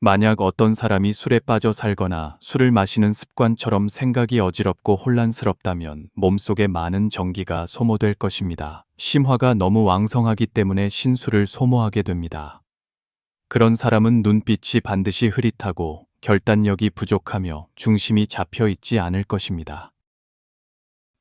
만약 어떤 사람이 술에 빠져 살거나 술을 마시는 습관처럼 생각이 어지럽고 혼란스럽다면 몸속에 많은 전기가 소모될 것입니다. 심화가 너무 왕성하기 때문에 신수를 소모하게 됩니다. 그런 사람은 눈빛이 반드시 흐릿하고 결단력이 부족하며 중심이 잡혀 있지 않을 것입니다.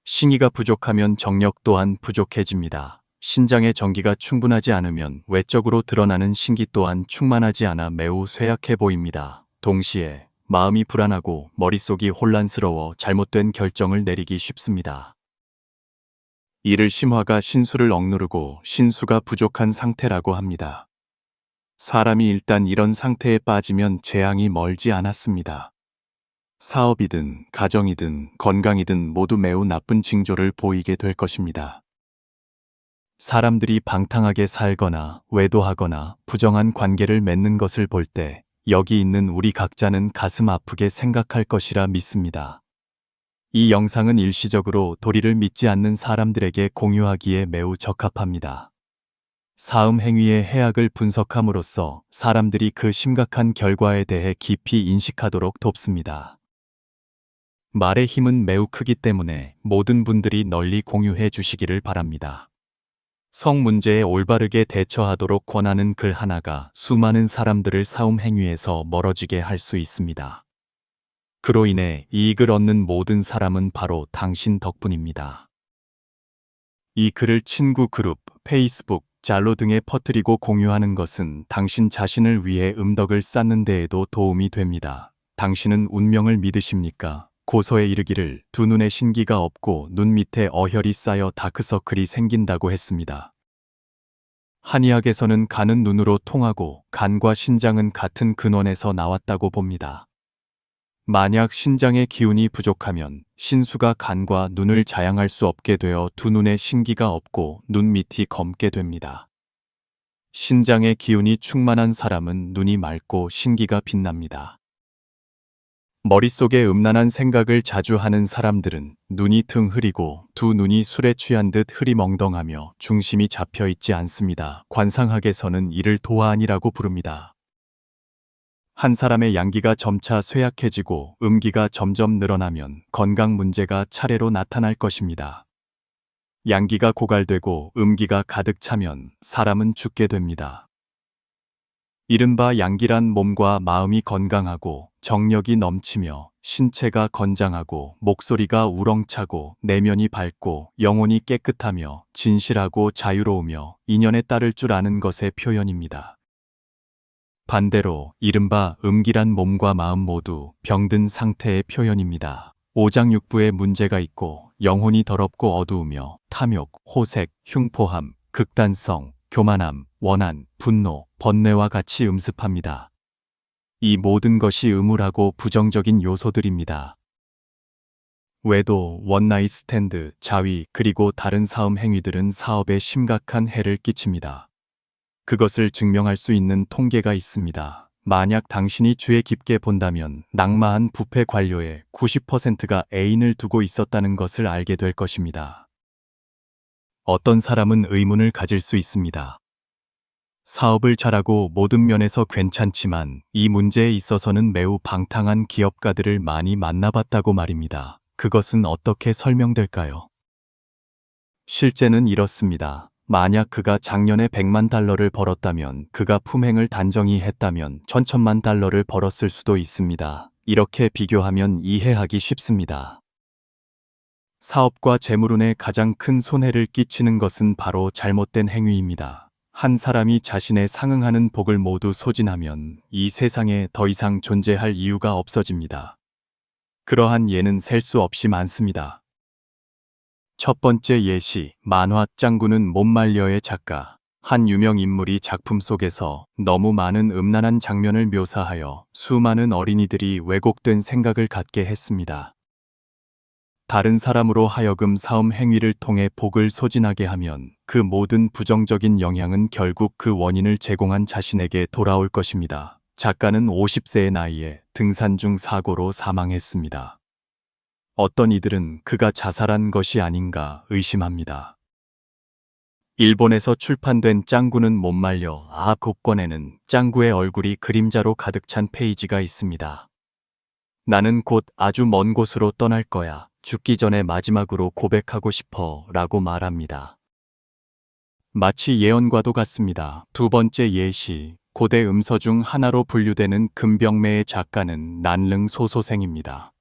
신의가 부족하면 정력 또한 부족해집니다. 신장의 전기가 충분하지 않으면 외적으로 드러나는 신기 또한 충만하지 않아 매우 쇠약해 보입니다. 동시에 마음이 불안하고 머릿속이 혼란스러워 잘못된 결정을 내리기 쉽습니다. 이를 심화가 신수를 억누르고 신수가 부족한 상태라고 합니다. 사람이 일단 이런 상태에 빠지면 재앙이 멀지 않았습니다. 사업이든 가정이든 건강이든 모두 매우 나쁜 징조를 보이게 될 것입니다. 사람들이 방탕하게 살거나 외도하거나 부정한 관계를 맺는 것을 볼 때 여기 있는 우리 각자는 가슴 아프게 생각할 것이라 믿습니다. 이 영상은 일시적으로 도리를 믿지 않는 사람들에게 공유하기에 매우 적합합니다. 사음 행위의 해악을 분석함으로써 사람들이 그 심각한 결과에 대해 깊이 인식하도록 돕습니다. 말의 힘은 매우 크기 때문에 모든 분들이 널리 공유해 주시기를 바랍니다. 성 문제에 올바르게 대처하도록 권하는 글 하나가 수많은 사람들을 사음 행위에서 멀어지게 할 수 있습니다. 그로 인해 이익을 얻는 모든 사람은 바로 당신 덕분입니다. 이 글을 친구 그룹, 페이스북, 잘로 등에 퍼뜨리고 공유하는 것은 당신 자신을 위해 음덕을 쌓는 데에도 도움이 됩니다. 당신은 운명을 믿으십니까? 고서에 이르기를 두 눈에 신기가 없고 눈 밑에 어혈이 쌓여 다크서클이 생긴다고 했습니다. 한의학에서는 간은 눈으로 통하고 간과 신장은 같은 근원에서 나왔다고 봅니다. 만약 신장의 기운이 부족하면 신수가 간과 눈을 자양할 수 없게 되어 두 눈에 신기가 없고 눈 밑이 검게 됩니다. 신장의 기운이 충만한 사람은 눈이 맑고 신기가 빛납니다. 머릿속에 음란한 생각을 자주 하는 사람들은 눈이 등 흐리고 두 눈이 술에 취한 듯 흐리멍덩하며 중심이 잡혀 있지 않습니다. 관상학에서는 이를 도화안이라고 부릅니다. 한 사람의 양기가 점차 쇠약해지고 음기가 점점 늘어나면 건강 문제가 차례로 나타날 것입니다. 양기가 고갈되고 음기가 가득 차면 사람은 죽게 됩니다. 이른바 양기란 몸과 마음이 건강하고 정력이 넘치며 신체가 건장하고 목소리가 우렁차고 내면이 밝고 영혼이 깨끗하며 진실하고 자유로우며 인연에 따를 줄 아는 것의 표현입니다. 반대로 이른바 음기란 몸과 마음 모두 병든 상태의 표현입니다. 오장육부에 문제가 있고 영혼이 더럽고 어두우며 탐욕, 호색, 흉포함, 극단성, 교만함, 원한, 분노, 번뇌와 같이 음습합니다. 이 모든 것이 음울하고 부정적인 요소들입니다. 외도, 원나잇 스탠드, 자위, 그리고 다른 사음 행위들은 사업에 심각한 해를 끼칩니다. 그것을 증명할 수 있는 통계가 있습니다. 만약 당신이 주에 깊게 본다면 낙마한 부패 관료의 90%가 애인을 두고 있었다는 것을 알게 될 것입니다. 어떤 사람은 의문을 가질 수 있습니다. 사업을 잘하고 모든 면에서 괜찮지만 이 문제에 있어서는 매우 방탕한 기업가들을 많이 만나봤다고 말입니다. 그것은 어떻게 설명될까요? 실제는 이렇습니다. 만약 그가 작년에 100만 달러를 벌었다면 그가 품행을 단정히 했다면 천천만 달러를 벌었을 수도 있습니다. 이렇게 비교하면 이해하기 쉽습니다. 사업과 재물운에 가장 큰 손해를 끼치는 것은 바로 잘못된 행위입니다. 한 사람이 자신에 상응하는 복을 모두 소진하면 이 세상에 더 이상 존재할 이유가 없어집니다. 그러한 예는 셀 수 없이 많습니다. 첫 번째 예시, 만화 짱구는 못 말려의 작가. 한 유명 인물이 작품 속에서 너무 많은 음란한 장면을 묘사하여 수많은 어린이들이 왜곡된 생각을 갖게 했습니다. 다른 사람으로 하여금 사음 행위를 통해 복을 소진하게 하면 그 모든 부정적인 영향은 결국 그 원인을 제공한 자신에게 돌아올 것입니다. 작가는 50세의 나이에 등산 중 사고로 사망했습니다. 어떤 이들은 그가 자살한 것이 아닌가 의심합니다. 일본에서 출판된 짱구는 못 말려 곡권에는 짱구의 얼굴이 그림자로 가득 찬 페이지가 있습니다. 나는 곧 아주 먼 곳으로 떠날 거야. 죽기 전에 마지막으로 고백하고 싶어 라고 말합니다. 마치 예언과도 같습니다. 두 번째 예시, 고대 음서 중 하나로 분류되는 금병매의 작가는 난릉 소소생입니다.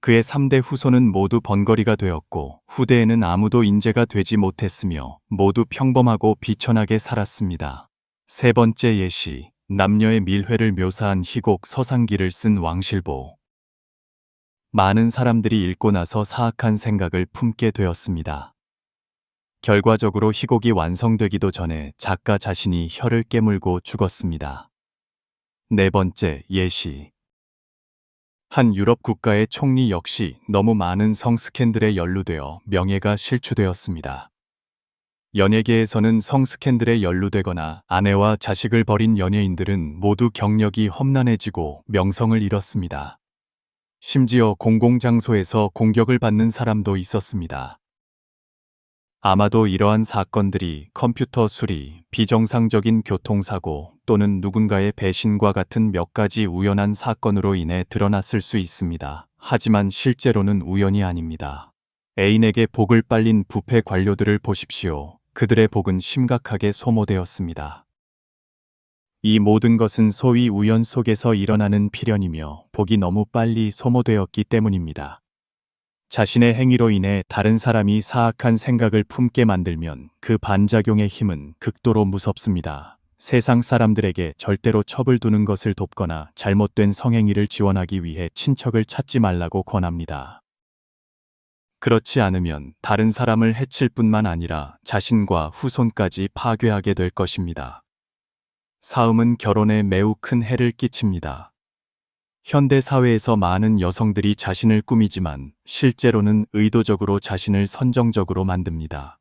그의 3대 후손은 모두 번거리가 되었고 후대에는 아무도 인재가 되지 못했으며 모두 평범하고 비천하게 살았습니다. 세 번째 예시, 남녀의 밀회를 묘사한 희곡 서상기를 쓴 왕실보. 많은 사람들이 읽고 나서 사악한 생각을 품게 되었습니다. 결과적으로 희곡이 완성되기도 전에 작가 자신이 혀를 깨물고 죽었습니다. 네 번째 예시. 한 유럽 국가의 총리 역시 너무 많은 성 스캔들에 연루되어 명예가 실추되었습니다. 연예계에서는 성 스캔들에 연루되거나 아내와 자식을 버린 연예인들은 모두 경력이 험난해지고 명성을 잃었습니다. 심지어 공공장소에서 공격을 받는 사람도 있었습니다. 아마도 이러한 사건들이 컴퓨터 수리, 비정상적인 교통사고 또는 누군가의 배신과 같은 몇 가지 우연한 사건으로 인해 드러났을 수 있습니다. 하지만 실제로는 우연이 아닙니다. 애인에게 복을 빨린 부패 관료들을 보십시오. 그들의 복은 심각하게 소모되었습니다. 이 모든 것은 소위 우연 속에서 일어나는 필연이며 복이 너무 빨리 소모되었기 때문입니다. 자신의 행위로 인해 다른 사람이 사악한 생각을 품게 만들면 그 반작용의 힘은 극도로 무섭습니다. 세상 사람들에게 절대로 첩을 두는 것을 돕거나 잘못된 성행위를 지원하기 위해 친척을 찾지 말라고 권합니다. 그렇지 않으면 다른 사람을 해칠 뿐만 아니라 자신과 후손까지 파괴하게 될 것입니다. 사음은 결혼에 매우 큰 해를 끼칩니다. 현대 사회에서 많은 여성들이 자신을 꾸미지만 실제로는 의도적으로 자신을 선정적으로 만듭니다.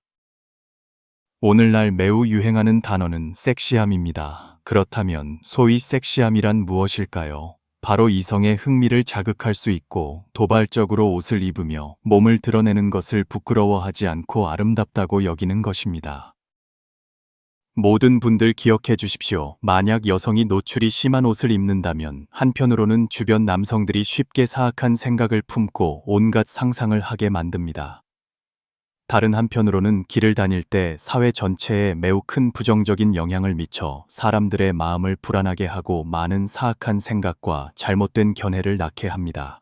오늘날 매우 유행하는 단어는 섹시함입니다. 그렇다면 소위 섹시함이란 무엇일까요? 바로 이성의 흥미를 자극할 수 있고 도발적으로 옷을 입으며 몸을 드러내는 것을 부끄러워하지 않고 아름답다고 여기는 것입니다. 모든 분들 기억해 주십시오. 만약 여성이 노출이 심한 옷을 입는다면 한편으로는 주변 남성들이 쉽게 사악한 생각을 품고 온갖 상상을 하게 만듭니다. 다른 한편으로는 길을 다닐 때 사회 전체에 매우 큰 부정적인 영향을 미쳐 사람들의 마음을 불안하게 하고 많은 사악한 생각과 잘못된 견해를 낳게 합니다.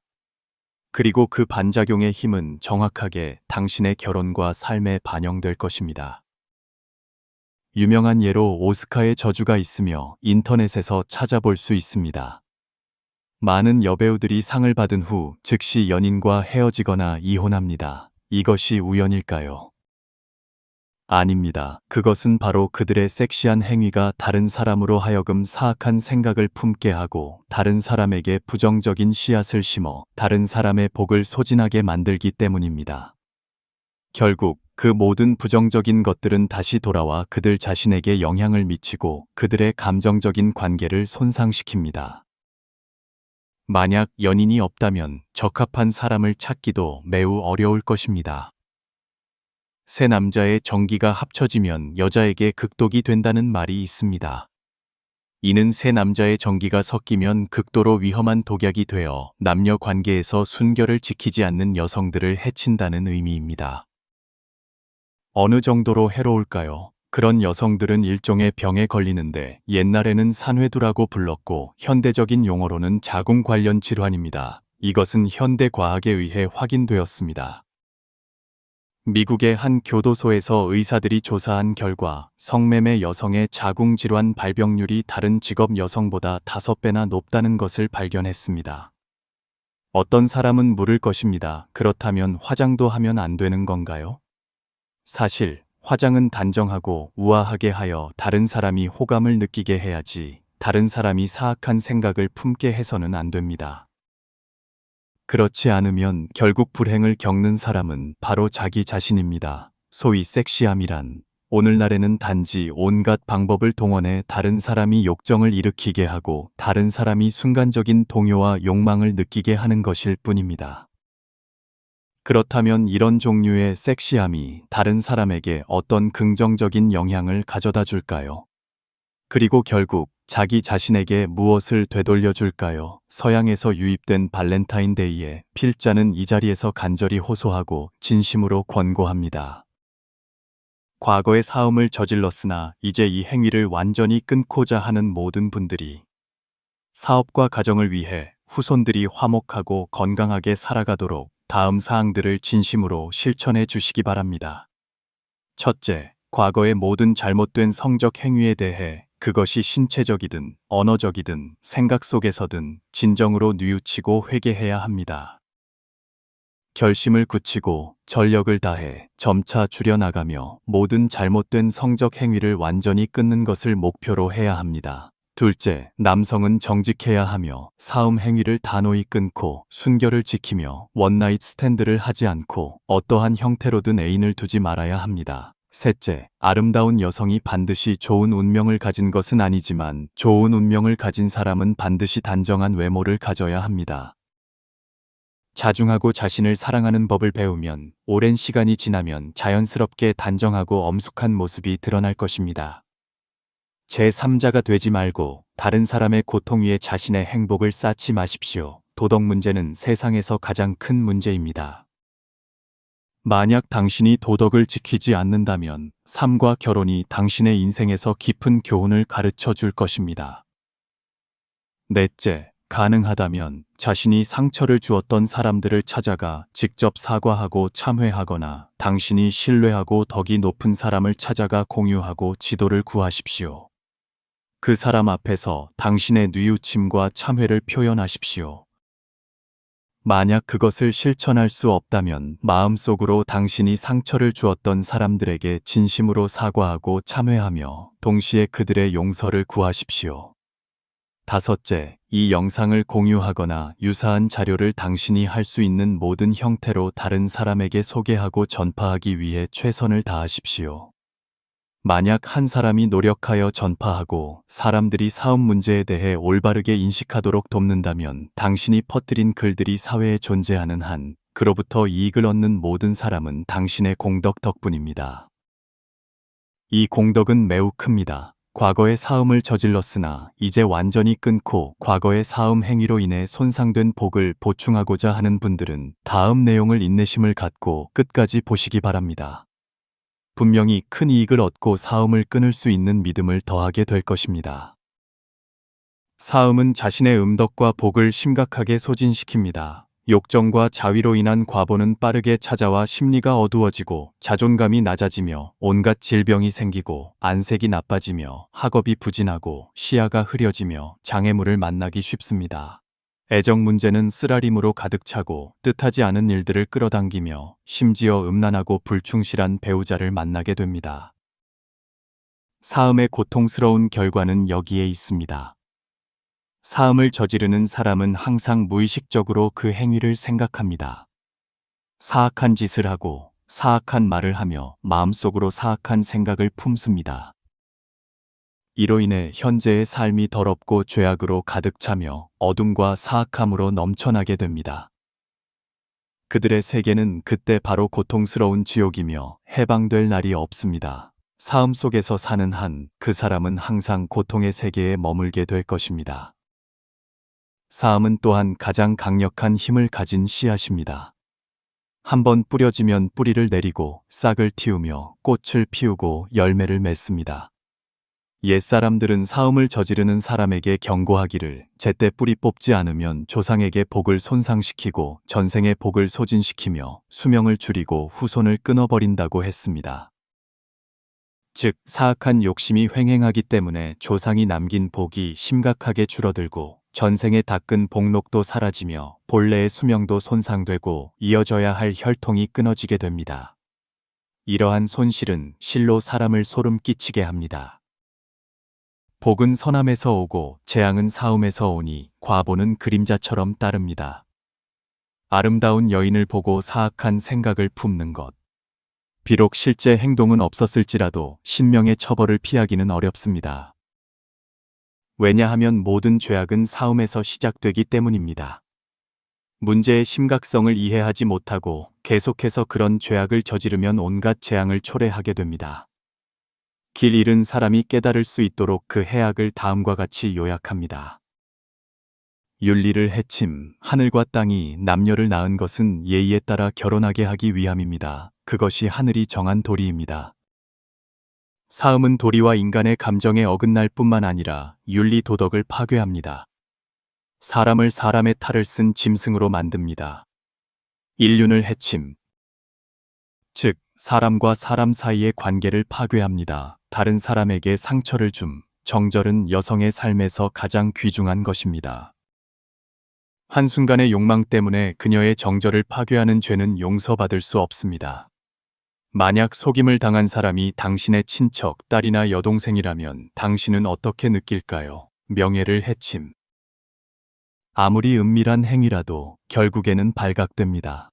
그리고 그 반작용의 힘은 정확하게 당신의 결혼과 삶에 반영될 것입니다. 유명한 예로 오스카의 저주가 있으며 인터넷에서 찾아볼 수 있습니다. 많은 여배우들이 상을 받은 후 즉시 연인과 헤어지거나 이혼합니다. 이것이 우연일까요? 아닙니다. 그것은 바로 그들의 섹시한 행위가 다른 사람으로 하여금 사악한 생각을 품게 하고 다른 사람에게 부정적인 씨앗을 심어 다른 사람의 복을 소진하게 만들기 때문입니다. 결국 그 모든 부정적인 것들은 다시 돌아와 그들 자신에게 영향을 미치고 그들의 감정적인 관계를 손상시킵니다. 만약 연인이 없다면 적합한 사람을 찾기도 매우 어려울 것입니다. 세 남자의 정기가 합쳐지면 여자에게 극독이 된다는 말이 있습니다. 이는 세 남자의 정기가 섞이면 극도로 위험한 독약이 되어 남녀 관계에서 순결을 지키지 않는 여성들을 해친다는 의미입니다. 어느 정도로 해로울까요? 그런 여성들은 일종의 병에 걸리는데 옛날에는 산회두라고 불렀고 현대적인 용어로는 자궁 관련 질환입니다. 이것은 현대 과학에 의해 확인되었습니다. 미국의 한 교도소에서 의사들이 조사한 결과 성매매 여성의 자궁 질환 발병률이 다른 직업 여성보다 5배나 높다는 것을 발견했습니다. 어떤 사람은 물을 것입니다. 그렇다면 화장도 하면 안 되는 건가요? 사실 화장은 단정하고 우아하게 하여 다른 사람이 호감을 느끼게 해야지 다른 사람이 사악한 생각을 품게 해서는 안 됩니다. 그렇지 않으면 결국 불행을 겪는 사람은 바로 자기 자신입니다. 소위 섹시함이란 오늘날에는 단지 온갖 방법을 동원해 다른 사람이 욕정을 일으키게 하고 다른 사람이 순간적인 동요와 욕망을 느끼게 하는 것일 뿐입니다. 그렇다면 이런 종류의 섹시함이 다른 사람에게 어떤 긍정적인 영향을 가져다 줄까요? 그리고 결국 자기 자신에게 무엇을 되돌려 줄까요? 서양에서 유입된 발렌타인데이에 필자는 이 자리에서 간절히 호소하고 진심으로 권고합니다. 과거에 사음을 저질렀으나 이제 이 행위를 완전히 끊고자 하는 모든 분들이 사업과 가정을 위해 후손들이 화목하고 건강하게 살아가도록 다음 사항들을 진심으로 실천해 주시기 바랍니다. 첫째, 과거의 모든 잘못된 성적 행위에 대해 그것이 신체적이든 언어적이든 생각 속에서든 진정으로 뉘우치고 회개해야 합니다. 결심을 굳히고 전력을 다해 점차 줄여나가며 모든 잘못된 성적 행위를 완전히 끊는 것을 목표로 해야 합니다. 둘째, 남성은 정직해야 하며 사음 행위를 단호히 끊고 순결을 지키며 원나잇 스탠드를 하지 않고 어떠한 형태로든 애인을 두지 말아야 합니다. 셋째, 아름다운 여성이 반드시 좋은 운명을 가진 것은 아니지만 좋은 운명을 가진 사람은 반드시 단정한 외모를 가져야 합니다. 자중하고 자신을 사랑하는 법을 배우면 오랜 시간이 지나면 자연스럽게 단정하고 엄숙한 모습이 드러날 것입니다. 제3자가 되지 말고 다른 사람의 고통 위에 자신의 행복을 쌓지 마십시오. 도덕 문제는 세상에서 가장 큰 문제입니다. 만약 당신이 도덕을 지키지 않는다면 삶과 결혼이 당신의 인생에서 깊은 교훈을 가르쳐 줄 것입니다. 넷째, 가능하다면 자신이 상처를 주었던 사람들을 찾아가 직접 사과하고 참회하거나 당신이 신뢰하고 덕이 높은 사람을 찾아가 공유하고 지도를 구하십시오. 그 사람 앞에서 당신의 뉘우침과 참회를 표현하십시오. 만약 그것을 실천할 수 없다면 마음속으로 당신이 상처를 주었던 사람들에게 진심으로 사과하고 참회하며 동시에 그들의 용서를 구하십시오. 다섯째, 이 영상을 공유하거나 유사한 자료를 당신이 할 수 있는 모든 형태로 다른 사람에게 소개하고 전파하기 위해 최선을 다하십시오. 만약 한 사람이 노력하여 전파하고 사람들이 사업 문제에 대해 올바르게 인식하도록 돕는다면 당신이 퍼뜨린 글들이 사회에 존재하는 한 그로부터 이익을 얻는 모든 사람은 당신의 공덕 덕분입니다. 이 공덕은 매우 큽니다. 과거의 사음을 저질렀으나 이제 완전히 끊고 과거의 사음 행위로 인해 손상된 복을 보충하고자 하는 분들은 다음 내용을 인내심을 갖고 끝까지 보시기 바랍니다. 분명히 큰 이익을 얻고 사음을 끊을 수 있는 믿음을 더하게 될 것입니다. 사음은 자신의 음덕과 복을 심각하게 소진시킵니다. 욕정과 자위로 인한 과보는 빠르게 찾아와 심리가 어두워지고 자존감이 낮아지며 온갖 질병이 생기고 안색이 나빠지며 학업이 부진하고 시야가 흐려지며 장애물을 만나기 쉽습니다. 애정 문제는 쓰라림으로 가득 차고 뜻하지 않은 일들을 끌어당기며 심지어 음란하고 불충실한 배우자를 만나게 됩니다. 사음의 고통스러운 결과는 여기에 있습니다. 사음을 저지르는 사람은 항상 무의식적으로 그 행위를 생각합니다. 사악한 짓을 하고 사악한 말을 하며 마음속으로 사악한 생각을 품습니다. 이로 인해 현재의 삶이 더럽고 죄악으로 가득 차며 어둠과 사악함으로 넘쳐나게 됩니다. 그들의 세계는 그때 바로 고통스러운 지옥이며 해방될 날이 없습니다. 사음 속에서 사는 한 그 사람은 항상 고통의 세계에 머물게 될 것입니다. 사음은 또한 가장 강력한 힘을 가진 씨앗입니다. 한번 뿌려지면 뿌리를 내리고 싹을 틔우며 꽃을 피우고 열매를 맺습니다. 옛사람들은 사음을 저지르는 사람에게 경고하기를 제때 뿌리 뽑지 않으면 조상에게 복을 손상시키고 전생의 복을 소진시키며 수명을 줄이고 후손을 끊어버린다고 했습니다. 즉, 사악한 욕심이 횡행하기 때문에 조상이 남긴 복이 심각하게 줄어들고 전생에 닦은 복록도 사라지며 본래의 수명도 손상되고 이어져야 할 혈통이 끊어지게 됩니다. 이러한 손실은 실로 사람을 소름 끼치게 합니다. 복은 선함에서 오고 재앙은 사음에서 오니 과보는 그림자처럼 따릅니다. 아름다운 여인을 보고 사악한 생각을 품는 것. 비록 실제 행동은 없었을지라도 신명의 처벌을 피하기는 어렵습니다. 왜냐하면 모든 죄악은 사음에서 시작되기 때문입니다. 문제의 심각성을 이해하지 못하고 계속해서 그런 죄악을 저지르면 온갖 재앙을 초래하게 됩니다. 길 잃은 사람이 깨달을 수 있도록 그 해악을 다음과 같이 요약합니다. 윤리를 해침, 하늘과 땅이 남녀를 낳은 것은 예의에 따라 결혼하게 하기 위함입니다. 그것이 하늘이 정한 도리입니다. 사음은 도리와 인간의 감정에 어긋날 뿐만 아니라 윤리 도덕을 파괴합니다. 사람을 사람의 탈을 쓴 짐승으로 만듭니다. 인륜을 해침, 즉 사람과 사람 사이의 관계를 파괴합니다. 다른 사람에게 상처를 줌, 정절은 여성의 삶에서 가장 귀중한 것입니다. 한순간의 욕망 때문에 그녀의 정절을 파괴하는 죄는 용서받을 수 없습니다. 만약 속임을 당한 사람이 당신의 친척, 딸이나 여동생이라면 당신은 어떻게 느낄까요? 명예를 해침. 아무리 은밀한 행위라도 결국에는 발각됩니다.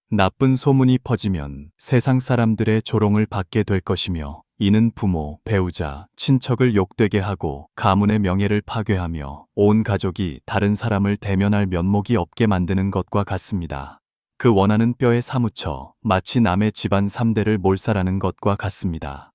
나쁜 소문이 퍼지면 세상 사람들의 조롱을 받게 될 것이며, 이는 부모, 배우자, 친척을 욕되게 하고 가문의 명예를 파괴하며 온 가족이 다른 사람을 대면할 면목이 없게 만드는 것과 같습니다. 그 원한은 뼈에 사무쳐 마치 남의 집안 3대를 몰살하는 것과 같습니다.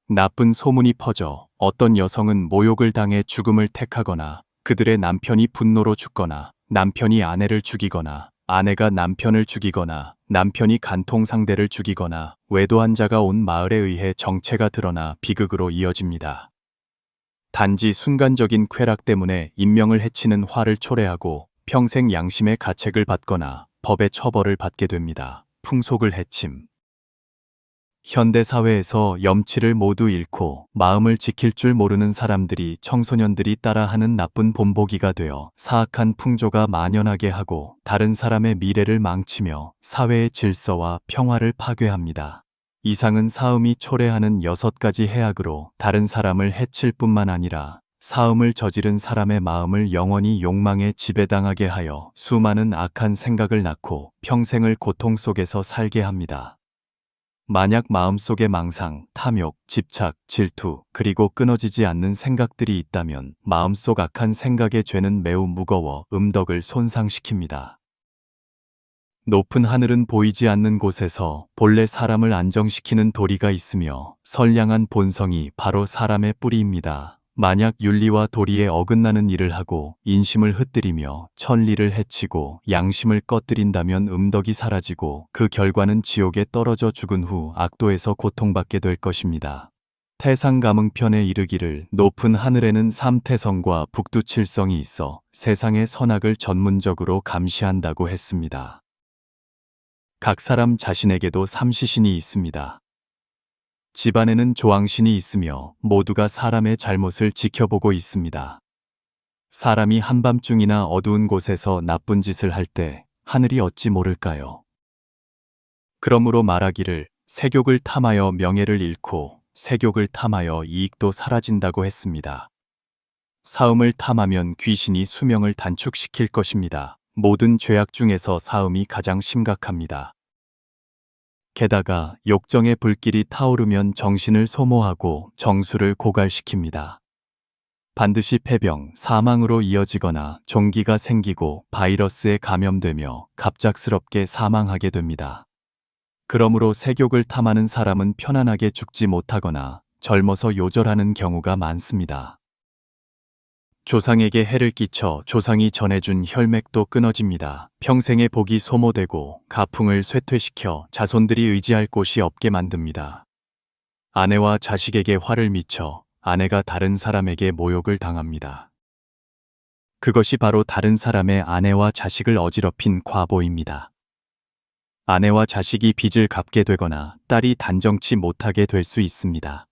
나쁜 소문이 퍼져 어떤 여성은 모욕을 당해 죽음을 택하거나, 그들의 남편이 분노로 죽거나, 남편이 아내를 죽이거나, 아내가 남편을 죽이거나, 남편이 간통 상대를 죽이거나, 외도한 자가 온 마을에 의해 정체가 드러나 비극으로 이어집니다. 단지 순간적인 쾌락 때문에 인명을 해치는 화를 초래하고 평생 양심의 가책을 받거나 법의 처벌을 받게 됩니다. 풍속을 해침. 현대 사회에서 염치를 모두 잃고 마음을 지킬 줄 모르는 사람들이 청소년들이 따라하는 나쁜 본보기가 되어 사악한 풍조가 만연하게 하고 다른 사람의 미래를 망치며 사회의 질서와 평화를 파괴합니다. 이상은 사음이 초래하는 6가지 해악으로 다른 사람을 해칠 뿐만 아니라 사음을 저지른 사람의 마음을 영원히 욕망에 지배당하게 하여 수많은 악한 생각을 낳고 평생을 고통 속에서 살게 합니다. 만약 마음속에 망상, 탐욕, 집착, 질투, 그리고 끊어지지 않는 생각들이 있다면 마음속 악한 생각의 죄는 매우 무거워 음덕을 손상시킵니다. 높은 하늘은 보이지 않는 곳에서 본래 사람을 안정시키는 도리가 있으며 선량한 본성이 바로 사람의 뿌리입니다. 만약 윤리와 도리에 어긋나는 일을 하고 인심을 흩뜨리며 천리를 해치고 양심을 꺼뜨린다면 음덕이 사라지고 그 결과는 지옥에 떨어져 죽은 후 악도에서 고통받게 될 것입니다. 태상가문편에 이르기를 높은 하늘에는 삼태성과 북두칠성이 있어 세상의 선악을 전문적으로 감시한다고 했습니다. 각 사람 자신에게도 삼시신이 있습니다. 집안에는 조왕신이 있으며 모두가 사람의 잘못을 지켜보고 있습니다. 사람이 한밤중이나 어두운 곳에서 나쁜 짓을 할 때 하늘이 어찌 모를까요? 그러므로 말하기를 세욕을 탐하여 명예를 잃고 세욕을 탐하여 이익도 사라진다고 했습니다. 사음을 탐하면 귀신이 수명을 단축시킬 것입니다. 모든 죄악 중에서 사음이 가장 심각합니다. 게다가 욕정의 불길이 타오르면 정신을 소모하고 정수를 고갈시킵니다. 반드시 폐병, 사망으로 이어지거나 종기가 생기고 바이러스에 감염되며 갑작스럽게 사망하게 됩니다. 그러므로 세욕을 탐하는 사람은 편안하게 죽지 못하거나 젊어서 요절하는 경우가 많습니다. 조상에게 해를 끼쳐 조상이 전해준 혈맥도 끊어집니다. 평생의 복이 소모되고 가풍을 쇠퇴시켜 자손들이 의지할 곳이 없게 만듭니다. 아내와 자식에게 화를 미쳐 아내가 다른 사람에게 모욕을 당합니다. 그것이 바로 다른 사람의 아내와 자식을 어지럽힌 과보입니다. 아내와 자식이 빚을 갚게 되거나 딸이 단정치 못하게 될 수 있습니다.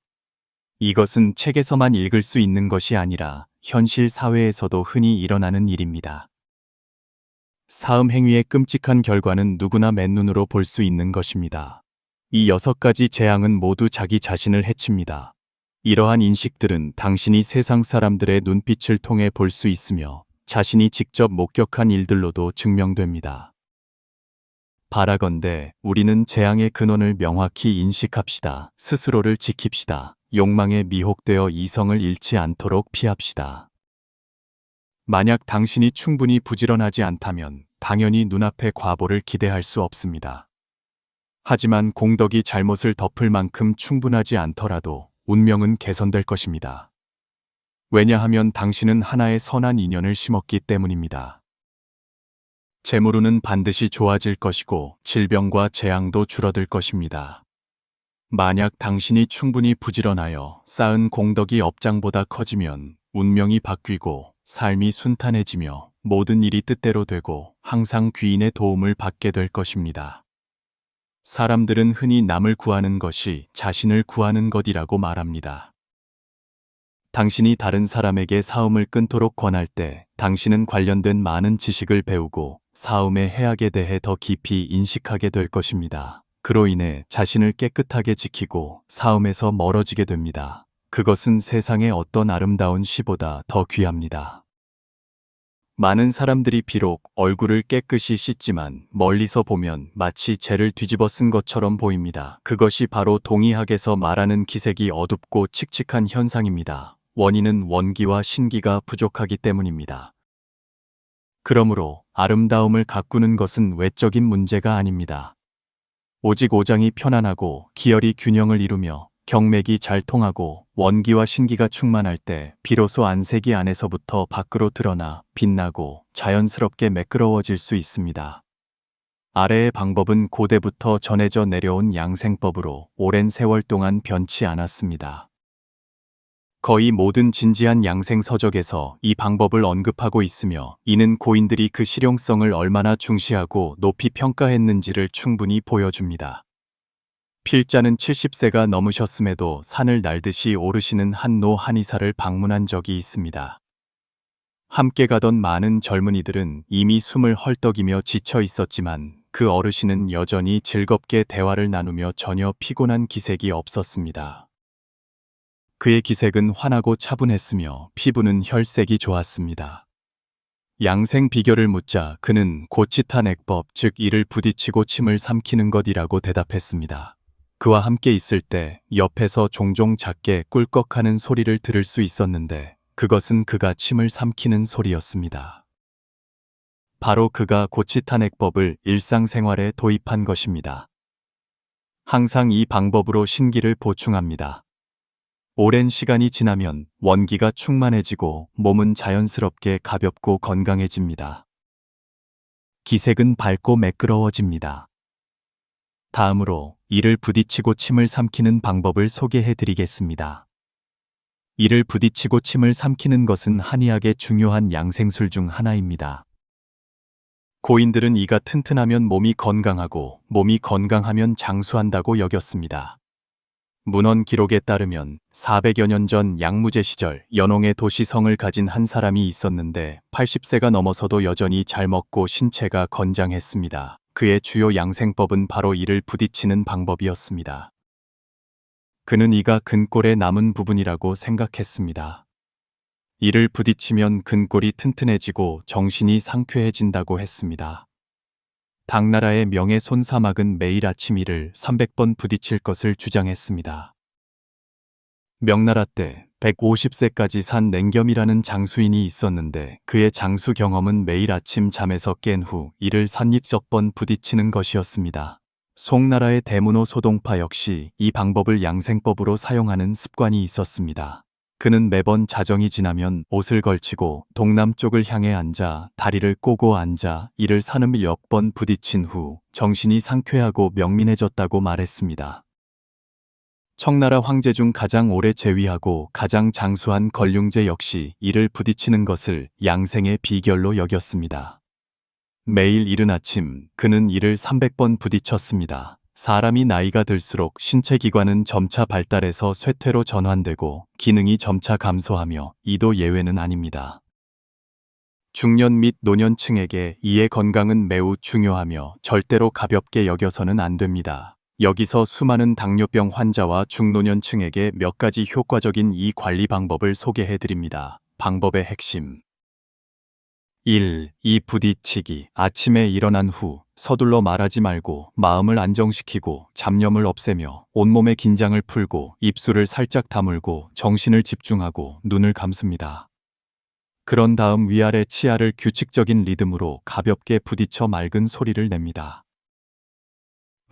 이것은 책에서만 읽을 수 있는 것이 아니라 현실 사회에서도 흔히 일어나는 일입니다. 사음 행위의 끔찍한 결과는 누구나 맨눈으로 볼 수 있는 것입니다. 이 6가지 재앙은 모두 자기 자신을 해칩니다. 이러한 인식들은 당신이 세상 사람들의 눈빛을 통해 볼 수 있으며 자신이 직접 목격한 일들로도 증명됩니다. 바라건대 우리는 재앙의 근원을 명확히 인식합시다. 스스로를 지킵시다. 욕망에 미혹되어 이성을 잃지 않도록 피합시다. 만약 당신이 충분히 부지런하지 않다면 당연히 눈앞의 과보를 기대할 수 없습니다. 하지만 공덕이 잘못을 덮을 만큼 충분하지 않더라도 운명은 개선될 것입니다. 왜냐하면 당신은 하나의 선한 인연을 심었기 때문입니다. 재물운은 반드시 좋아질 것이고 질병과 재앙도 줄어들 것입니다. 만약 당신이 충분히 부지런하여 쌓은 공덕이 업장보다 커지면 운명이 바뀌고 삶이 순탄해지며 모든 일이 뜻대로 되고 항상 귀인의 도움을 받게 될 것입니다. 사람들은 흔히 남을 구하는 것이 자신을 구하는 것이라고 말합니다. 당신이 다른 사람에게 사움을 끊도록 권할 때 당신은 관련된 많은 지식을 배우고 사움의 해악에 대해 더 깊이 인식하게 될 것입니다. 그로 인해 자신을 깨끗하게 지키고 사움에서 멀어지게 됩니다. 그것은 세상의 어떤 아름다운 시보다 더 귀합니다. 많은 사람들이 비록 얼굴을 깨끗이 씻지만 멀리서 보면 마치 재를 뒤집어 쓴 것처럼 보입니다. 그것이 바로 동의학에서 말하는 기색이 어둡고 칙칙한 현상입니다. 원인은 원기와 신기가 부족하기 때문입니다. 그러므로 아름다움을 가꾸는 것은 외적인 문제가 아닙니다. 오직 오장이 편안하고 기혈이 균형을 이루며 경맥이 잘 통하고 원기와 신기가 충만할 때 비로소 안색이 안에서부터 밖으로 드러나 빛나고 자연스럽게 매끄러워질 수 있습니다. 아래의 방법은 고대부터 전해져 내려온 양생법으로 오랜 세월 동안 변치 않았습니다. 거의 모든 진지한 양생 서적에서 이 방법을 언급하고 있으며 이는 고인들이 그 실용성을 얼마나 중시하고 높이 평가했는지를 충분히 보여줍니다. 필자는 70세가 넘으셨음에도 산을 날듯이 오르시는 한 노 한의사를 방문한 적이 있습니다. 함께 가던 많은 젊은이들은 이미 숨을 헐떡이며 지쳐 있었지만 그 어르신은 여전히 즐겁게 대화를 나누며 전혀 피곤한 기색이 없었습니다. 그의 기색은 환하고 차분했으며 피부는 혈색이 좋았습니다. 양생 비결을 묻자 그는 고치탄 액법, 즉 이를 부딪히고 침을 삼키는 것이라고 대답했습니다. 그와 함께 있을 때 옆에서 종종 작게 꿀꺽하는 소리를 들을 수 있었는데 그것은 그가 침을 삼키는 소리였습니다. 바로 그가 고치탄 액법을 일상생활에 도입한 것입니다. 항상 이 방법으로 신기를 보충합니다. 오랜 시간이 지나면 원기가 충만해지고 몸은 자연스럽게 가볍고 건강해집니다. 기색은 밝고 매끄러워집니다. 다음으로 이를 부딪히고 침을 삼키는 방법을 소개해 드리겠습니다. 이를 부딪히고 침을 삼키는 것은 한의학의 중요한 양생술 중 하나입니다. 고인들은 이가 튼튼하면 몸이 건강하고 몸이 건강하면 장수한다고 여겼습니다. 문헌 기록에 따르면 400여 년 전 양무제 시절 연홍의 도시성을 가진 한 사람이 있었는데 80세가 넘어서도 여전히 잘 먹고 신체가 건장했습니다. 그의 주요 양생법은 바로 이를 부딪히는 방법이었습니다. 그는 이가 근골의 남은 부분이라고 생각했습니다. 이를 부딪히면 근골이 튼튼해지고 정신이 상쾌해진다고 했습니다. 당나라의 명예 손사막은 매일 아침 이를 300번 부딪힐 것을 주장했습니다. 명나라 때 150세까지 산 냉겸이라는 장수인이 있었는데 그의 장수 경험은 매일 아침 잠에서 깬 후 이를 30번 부딪히는 것이었습니다. 송나라의 대문호 소동파 역시 이 방법을 양생법으로 사용하는 습관이 있었습니다. 그는 매번 자정이 지나면 옷을 걸치고 동남쪽을 향해 앉아 다리를 꼬고 앉아 이를 30번 부딪힌 후 정신이 상쾌하고 명민해졌다고 말했습니다. 청나라 황제 중 가장 오래 재위하고 가장 장수한 걸륭제 역시 이를 부딪히는 것을 양생의 비결로 여겼습니다. 매일 이른 아침 그는 이를 300번 부딪혔습니다. 사람이 나이가 들수록 신체 기관은 점차 발달해서 쇠퇴로 전환되고 기능이 점차 감소하며 이도 예외는 아닙니다. 중년 및 노년층에게 이의 건강은 매우 중요하며 절대로 가볍게 여겨서는 안 됩니다. 여기서 수많은 당뇨병 환자와 중노년층에게 몇 가지 효과적인 이 관리 방법을 소개해 드립니다. 방법의 핵심 1. 이 부딪히기. 아침에 일어난 후 서둘러 말하지 말고 마음을 안정시키고 잡념을 없애며 온몸의 긴장을 풀고 입술을 살짝 다물고 정신을 집중하고 눈을 감습니다. 그런 다음 위아래 치아를 규칙적인 리듬으로 가볍게 부딪혀 맑은 소리를 냅니다.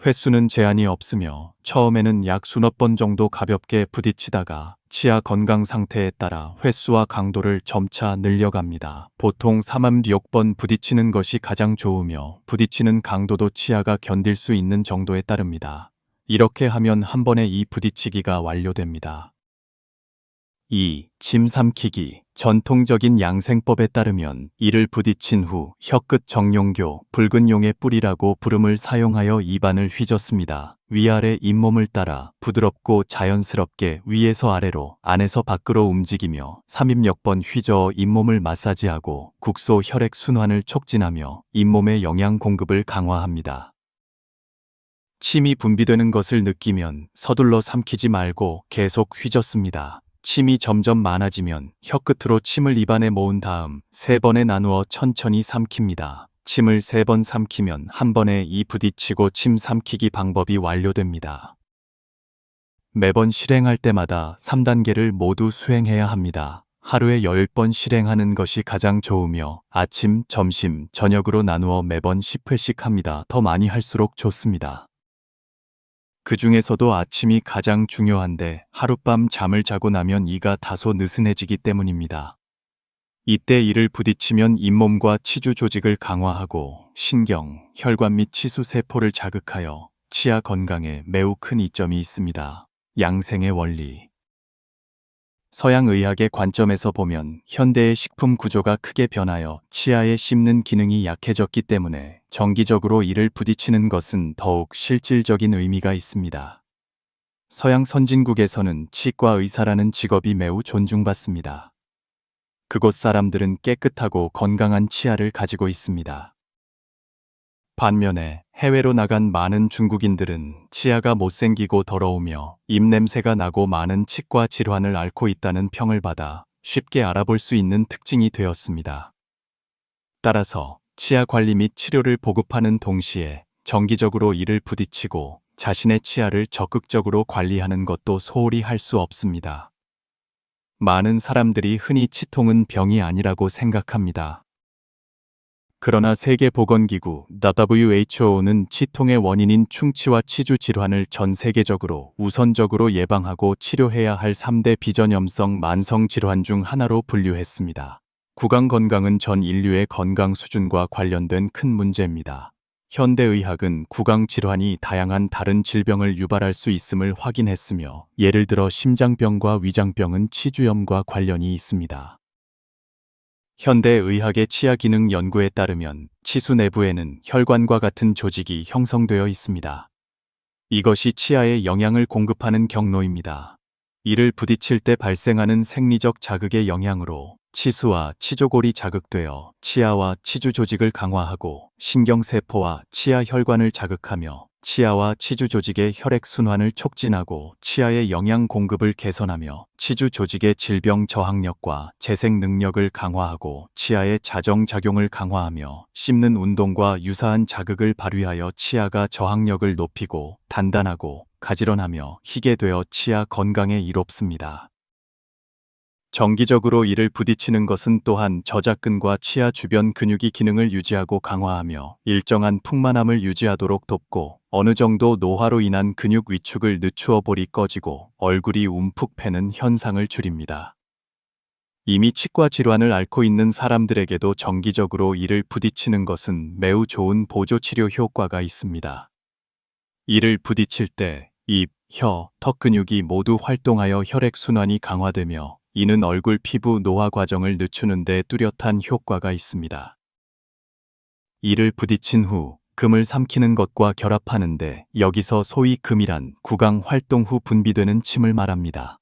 횟수는 제한이 없으며 처음에는 약 수십 번 정도 가볍게 부딪히다가 치아 건강 상태에 따라 횟수와 강도를 점차 늘려갑니다. 보통 3~6번 부딪히는 것이 가장 좋으며 부딪히는 강도도 치아가 견딜 수 있는 정도에 따릅니다. 이렇게 하면 한 번에 이 부딪히기가 완료됩니다. 2. 침 삼키기. 전통적인 양생법에 따르면 이를 부딪힌 후 혀끝 정용교, 붉은 용의 뿌리라고 부름을 사용하여 입안을 휘젓습니다. 위아래 잇몸을 따라 부드럽고 자연스럽게 위에서 아래로, 안에서 밖으로 움직이며 3~6번 휘저어 잇몸을 마사지하고 국소 혈액 순환을 촉진하며 잇몸의 영양 공급을 강화합니다. 침이 분비되는 것을 느끼면 서둘러 삼키지 말고 계속 휘젓습니다. 침이 점점 많아지면 혀끝으로 침을 입안에 모은 다음 3번에 나누어 천천히 삼킵니다. 침을 3번 삼키면 한 번에 이 부딪히고 침 삼키기 방법이 완료됩니다. 매번 실행할 때마다 3단계를 모두 수행해야 합니다. 하루에 10번 실행하는 것이 가장 좋으며 아침, 점심, 저녁으로 나누어 매번 10회씩 합니다. 더 많이 할수록 좋습니다. 그 중에서도 아침이 가장 중요한데 하룻밤 잠을 자고 나면 이가 다소 느슨해지기 때문입니다. 이때 이를 부딪히면 잇몸과 치주 조직을 강화하고 신경, 혈관 및 치수 세포를 자극하여 치아 건강에 매우 큰 이점이 있습니다. 양생의 원리. 서양 의학의 관점에서 보면 현대의 식품 구조가 크게 변하여 치아에 씹는 기능이 약해졌기 때문에 정기적으로 이를 부딪히는 것은 더욱 실질적인 의미가 있습니다. 서양 선진국에서는 치과 의사라는 직업이 매우 존중받습니다. 그곳 사람들은 깨끗하고 건강한 치아를 가지고 있습니다. 반면에 해외로 나간 많은 중국인들은 치아가 못생기고 더러우며 입냄새가 나고 많은 치과 질환을 앓고 있다는 평을 받아 쉽게 알아볼 수 있는 특징이 되었습니다. 따라서 치아 관리 및 치료를 보급하는 동시에 정기적으로 이를 부딪히고 자신의 치아를 적극적으로 관리하는 것도 소홀히 할 수 없습니다. 많은 사람들이 흔히 치통은 병이 아니라고 생각합니다. 그러나 세계보건기구 WHO는 치통의 원인인 충치와 치주 질환을 전 세계적으로 우선적으로 예방하고 치료해야 할 3대 비전염성 만성 질환 중 하나로 분류했습니다. 구강 건강은 전 인류의 건강 수준과 관련된 큰 문제입니다. 현대의학은 구강 질환이 다양한 다른 질병을 유발할 수 있음을 확인했으며 예를 들어 심장병과 위장병은 치주염과 관련이 있습니다. 현대의학의 치아 기능 연구에 따르면 치수 내부에는 혈관과 같은 조직이 형성되어 있습니다. 이것이 치아에 영양을 공급하는 경로입니다. 이를 부딪힐 때 발생하는 생리적 자극의 영향으로 치수와 치조골이 자극되어 치아와 치주 조직을 강화하고 신경세포와 치아 혈관을 자극하며 치아와 치주 조직의 혈액순환을 촉진하고 치아의 영양 공급을 개선하며 치주 조직의 질병 저항력과 재생 능력을 강화하고 치아의 자정작용을 강화하며 씹는 운동과 유사한 자극을 발휘하여 치아가 저항력을 높이고 단단하고 가지런하며 희게 되어 치아 건강에 이롭습니다. 정기적으로 이를 부딪히는 것은 또한 저작근과 치아 주변 근육이 기능을 유지하고 강화하며 일정한 풍만함을 유지하도록 돕고 어느 정도 노화로 인한 근육 위축을 늦추어 볼이 꺼지고 얼굴이 움푹 패는 현상을 줄입니다. 이미 치과 질환을 앓고 있는 사람들에게도 정기적으로 이를 부딪히는 것은 매우 좋은 보조 치료 효과가 있습니다. 이를 부딪힐 때 입, 혀, 턱 근육이 모두 활동하여 혈액순환이 강화되며 이는 얼굴 피부 노화 과정을 늦추는 데 뚜렷한 효과가 있습니다. 이를 부딪힌 후 금을 삼키는 것과 결합하는데 여기서 소위 금이란 구강 활동 후 분비되는 침을 말합니다.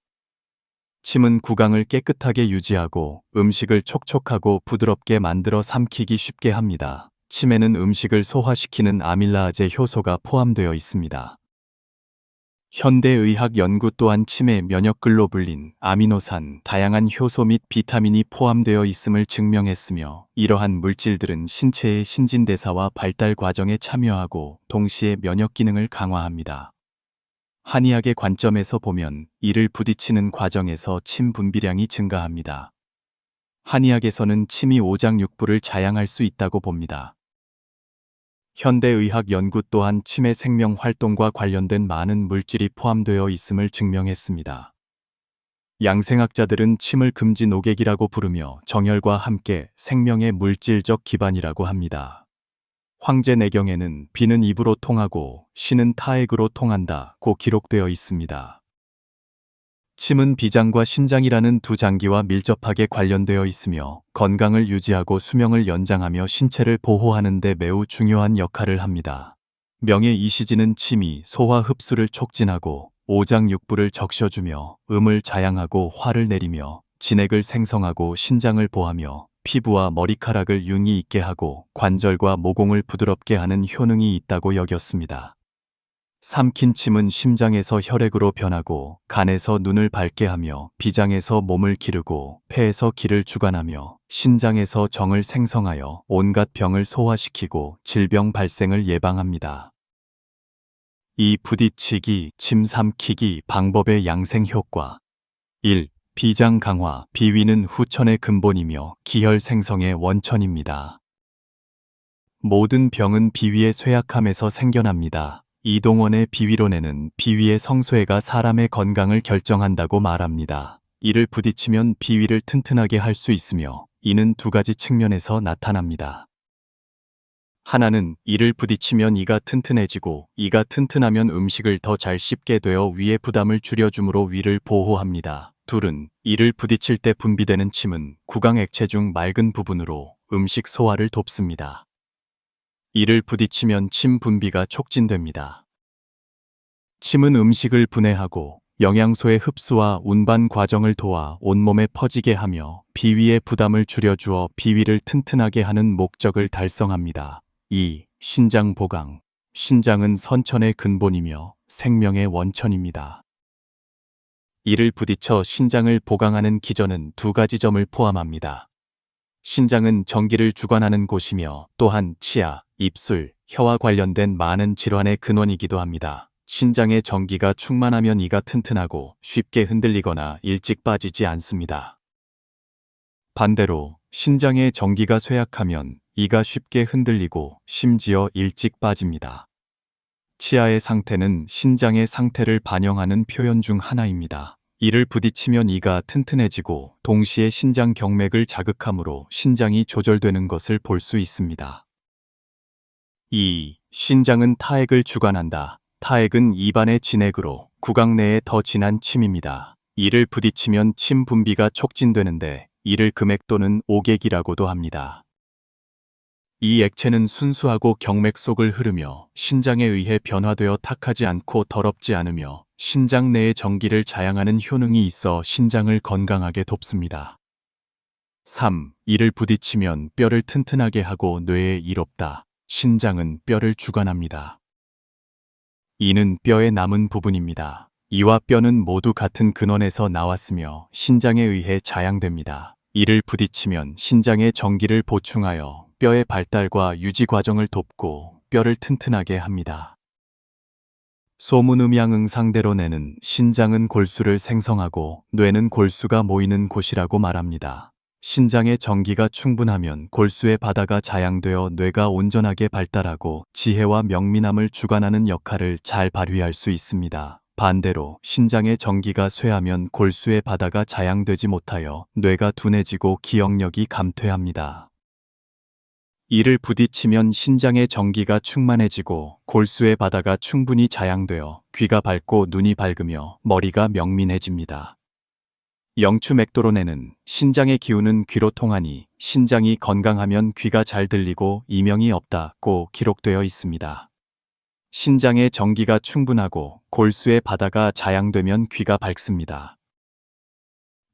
침은 구강을 깨끗하게 유지하고 음식을 촉촉하고 부드럽게 만들어 삼키기 쉽게 합니다. 침에는 음식을 소화시키는 아밀라아제 효소가 포함되어 있습니다. 현대의학 연구 또한 침에 면역글로불린, 아미노산, 다양한 효소 및 비타민이 포함되어 있음을 증명했으며 이러한 물질들은 신체의 신진대사와 발달 과정에 참여하고 동시에 면역 기능을 강화합니다. 한의학의 관점에서 보면 이를 부딪히는 과정에서 침 분비량이 증가합니다. 한의학에서는 침이 오장육부를 자양할 수 있다고 봅니다. 현대의학 연구 또한 침의 생명 활동과 관련된 많은 물질이 포함되어 있음을 증명했습니다. 양생학자들은 침을 금지 노객이라고 부르며 정열과 함께 생명의 물질적 기반이라고 합니다. 황제내경에는 비는 입으로 통하고 신은 타액으로 통한다고 기록되어 있습니다. 침은 비장과 신장이라는 두 장기와 밀접하게 관련되어 있으며 건강을 유지하고 수명을 연장하며 신체를 보호하는 데 매우 중요한 역할을 합니다. 명예 이시지는 침이 소화 흡수를 촉진하고 오장육부를 적셔주며 음을 자양하고 화를 내리며 진액을 생성하고 신장을 보하며 피부와 머리카락을 윤기 있게 하고 관절과 모공을 부드럽게 하는 효능이 있다고 여겼습니다. 삼킨 침은 심장에서 혈액으로 변하고 간에서 눈을 밝게 하며 비장에서 몸을 기르고 폐에서 기를 주관하며 신장에서 정을 생성하여 온갖 병을 소화시키고 질병 발생을 예방합니다. 이 부딪히기, 침 삼키기 방법의 양생 효과 1. 비장 강화, 비위는 후천의 근본이며 기혈 생성의 원천입니다. 모든 병은 비위의 쇠약함에서 생겨납니다. 이동원의 비위론에는 비위의 성쇠가 사람의 건강을 결정한다고 말합니다. 이를 부딪히면 비위를 튼튼하게 할 수 있으며 이는 두 가지 측면에서 나타납니다. 하나는 이를 부딪히면 이가 튼튼해지고 이가 튼튼하면 음식을 더 잘 씹게 되어 위의 부담을 줄여주므로 위를 보호합니다. 둘은 이를 부딪힐 때 분비되는 침은 구강 액체 중 맑은 부분으로 음식 소화를 돕습니다. 이를 부딪히면 침 분비가 촉진됩니다. 침은 음식을 분해하고 영양소의 흡수와 운반 과정을 도와 온몸에 퍼지게 하며 비위의 부담을 줄여주어 비위를 튼튼하게 하는 목적을 달성합니다. 2. 신장 보강. 신장은 선천의 근본이며 생명의 원천입니다. 이를 부딪혀 신장을 보강하는 기전은 두 가지 점을 포함합니다. 신장은 전기를 주관하는 곳이며 또한 치아, 입술, 혀와 관련된 많은 질환의 근원이기도 합니다. 신장의 전기가 충만하면 이가 튼튼하고 쉽게 흔들리거나 일찍 빠지지 않습니다. 반대로 신장의 전기가 쇠약하면 이가 쉽게 흔들리고 심지어 일찍 빠집니다. 치아의 상태는 신장의 상태를 반영하는 표현 중 하나입니다. 이를 부딪히면 이가 튼튼해지고 동시에 신장 경맥을 자극하므로 신장이 조절되는 것을 볼 수 있습니다. 2. 신장은 타액을 주관한다. 타액은 입안의 진액으로 구강 내에 더 진한 침입니다. 이를 부딪히면 침 분비가 촉진되는데 이를 금액 또는 오객이라고도 합니다. 이 액체는 순수하고 경맥 속을 흐르며 신장에 의해 변화되어 탁하지 않고 더럽지 않으며 신장 내의 전기를 자양하는 효능이 있어 신장을 건강하게 돕습니다. 3. 이를 부딪히면 뼈를 튼튼하게 하고 뇌에 이롭다. 신장은 뼈를 주관합니다. 이는 뼈의 남은 부분입니다. 이와 뼈는 모두 같은 근원에서 나왔으며 신장에 의해 자양됩니다. 이를 부딪히면 신장의 전기를 보충하여 뼈의 발달과 유지 과정을 돕고 뼈를 튼튼하게 합니다. 소문음양응상대론에는 신장은 골수를 생성하고 뇌는 골수가 모이는 곳이라고 말합니다. 신장의 전기가 충분하면 골수의 바다가 자양되어 뇌가 온전하게 발달하고 지혜와 명민함을 주관하는 역할을 잘 발휘할 수 있습니다. 반대로 신장의 전기가 쇠하면 골수의 바다가 자양되지 못하여 뇌가 둔해지고 기억력이 감퇴합니다. 이를 부딪히면 신장의 전기가 충만해지고 골수의 바다가 충분히 자양되어 귀가 밝고 눈이 밝으며 머리가 명민해집니다. 영추맥도론에는 신장의 기운은 귀로 통하니 신장이 건강하면 귀가 잘 들리고 이명이 없다고 기록되어 있습니다. 신장의 전기가 충분하고 골수의 바다가 자양되면 귀가 밝습니다.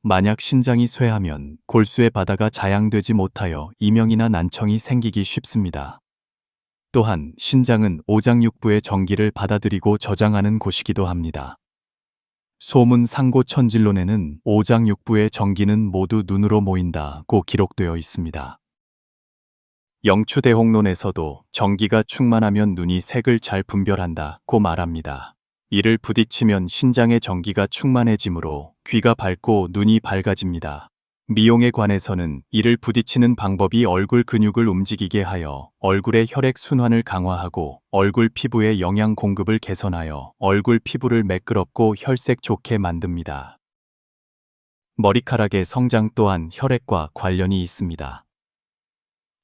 만약 신장이 쇠하면 골수의 바다가 자양되지 못하여 이명이나 난청이 생기기 쉽습니다. 또한 신장은 오장육부의 전기를 받아들이고 저장하는 곳이기도 합니다. 소문 상고천질론에는 오장육부의 전기는 모두 눈으로 모인다고 기록되어 있습니다. 영추대홍론에서도 전기가 충만하면 눈이 색을 잘 분별한다고 말합니다. 이를 부딪히면 신장의 전기가 충만해지므로 귀가 밝고 눈이 밝아집니다. 미용에 관해서는 이를 부딪히는 방법이 얼굴 근육을 움직이게 하여 얼굴의 혈액 순환을 강화하고 얼굴 피부의 영양 공급을 개선하여 얼굴 피부를 매끄럽고 혈색 좋게 만듭니다. 머리카락의 성장 또한 혈액과 관련이 있습니다.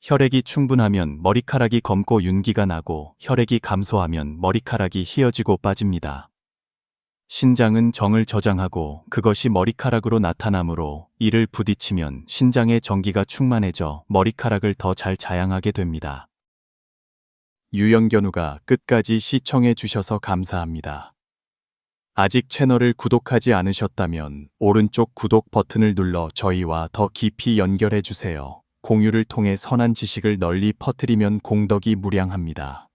혈액이 충분하면 머리카락이 검고 윤기가 나고 혈액이 감소하면 머리카락이 휘어지고 빠집니다. 신장은 정을 저장하고 그것이 머리카락으로 나타나므로 이를 부딪히면 신장의 전기가 충만해져 머리카락을 더 잘 자양하게 됩니다. 유영견우가 끝까지 시청해 주셔서 감사합니다. 아직 채널을 구독하지 않으셨다면 오른쪽 구독 버튼을 눌러 저희와 더 깊이 연결해 주세요. 공유를 통해 선한 지식을 널리 퍼뜨리면 공덕이 무량합니다.